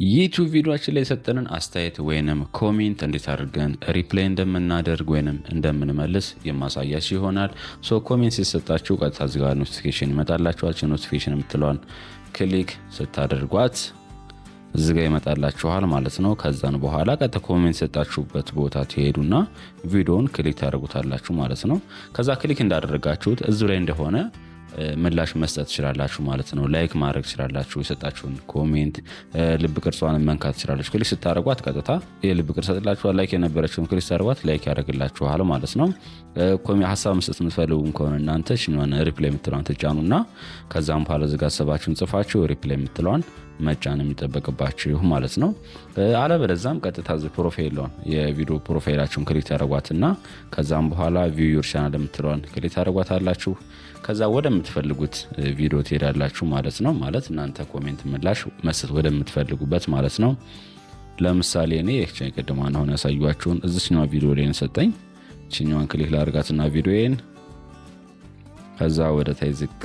ዩቲዩብ ቪዲዮአችን ላይ የሰጠንን አስተያየት ወይንም ኮሜንት እንዴት አድርገን ሪፕላይ እንደምናደርግ ወይንም እንደምንመልስ የማሳያችሁ ይሆናል። ኮሜንት ሲሰጣችሁ ቀጥታ እዚህ ጋር ኖቲፊኬሽን ይመጣላችኋል። ኖቲፊኬሽን የምትለዋን ክሊክ ስታደርጓት እዚህ ጋር ይመጣላችኋል ማለት ነው። ከዛን በኋላ ቀጥታ ኮሜንት የሰጣችሁበት ቦታ ትሄዱና ቪዲዮውን ክሊክ ታደርጉታላችሁ ማለት ነው። ከዛ ክሊክ እንዳደረጋችሁት እዚሁ ላይ እንደሆነ ምላሽ መስጠት ትችላላችሁ ማለት ነው። ላይክ ማድረግ ትችላላችሁ። የሰጣችሁን ኮሜንት ልብ ቅርጿን መንካት ትችላላችሁ። ክሊክ ስታደርጓት ቀጥታ የልብ ቅርጽ ሰጥላችኋል። ላይክ የነበረችውን ክሊክ ስታደርጓት ላይክ ያደርግላችኋል ማለት ነው። ሀሳብ መስጠት የምትፈልጉ ከሆነ እናንተ ሽኛውን ሪፕላይ የምትለዋን ትጫኑና ከዛም በኋላ እዚህ ጋር ሀሳባችሁን ጽፋችሁ ሪፕላይ የምትለዋን መጫን የሚጠበቅባችሁ ማለት ነው። አለበለዚያም ቀጥታ እዚህ ፕሮፋይሏን የቪዲዮ ፕሮፋይላችሁን ክሊክ ታደርጓትና ከዛም በኋላ ቪው ዩር ቻናል የምትለዋን ክሊክ ታደርጓታላችሁ። ከዛ ወደምትፈልጉት ቪዲዮ ትሄዳላችሁ ማለት ነው። ማለት እናንተ ኮሜንት ምላሽ መስጠት ወደምትፈልጉበት ማለት ነው። ለምሳሌ እኔ ቅድማን አሁን ያሳዩአችሁን እዚህኛው ቪዲዮ ላይ እንሰጠኝ እቺኛዋን ክሊክ ላድርጋትና ቪዲዮዬን ከዛ ወደ ታይ ዝቅ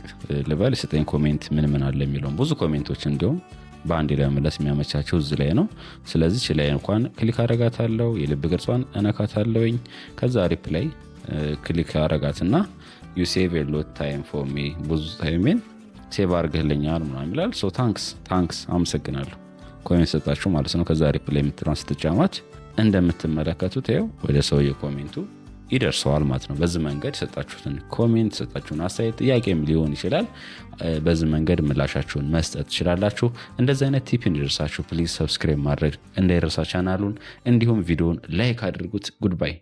ልበል ሰጠኝ ኮሜንት ምን አለ የሚለው ብዙ ኮሜንቶች እንዲሁም በአንድ ላይ መመለስ የሚያመቻቸው እዚህ ላይ ነው። ስለዚህ እቺ ላይ እንኳን ክሊክ አደርጋታለሁ፣ የልብ ቅርጿን እነካታለሁኝ። ከዛ ሪፕላይ ክሊክ አደርጋትና you save a lot time for me ብዙ ታይሜን ሴቭ አድርገህልኛል ምናምን ይላል። ታንክስ አመሰግናለሁ ኮሜንት ሰጣችሁ ማለት ነው። ከዛ ሪፕላይ የምትለውን ስትጫማት እንደምትመለከቱት ይኸው ወደ ሰውዬው ኮሜንቱ ይደርሰዋል ማለት ነው። በዚህ መንገድ ሰጣችሁትን ኮሜንት ሰጣችሁን አስተያየት ጥያቄም ሊሆን ይችላል። በዚህ መንገድ ምላሻችሁን መስጠት ትችላላችሁ። እንደዚህ አይነት ቲፕ እንዲደርሳችሁ ፕሊዝ ሰብስክራይብ ማድረግ እንዳይረሳ ቻናሉን፣ እንዲሁም ቪዲዮውን ላይክ አድርጉት። ጉድባይ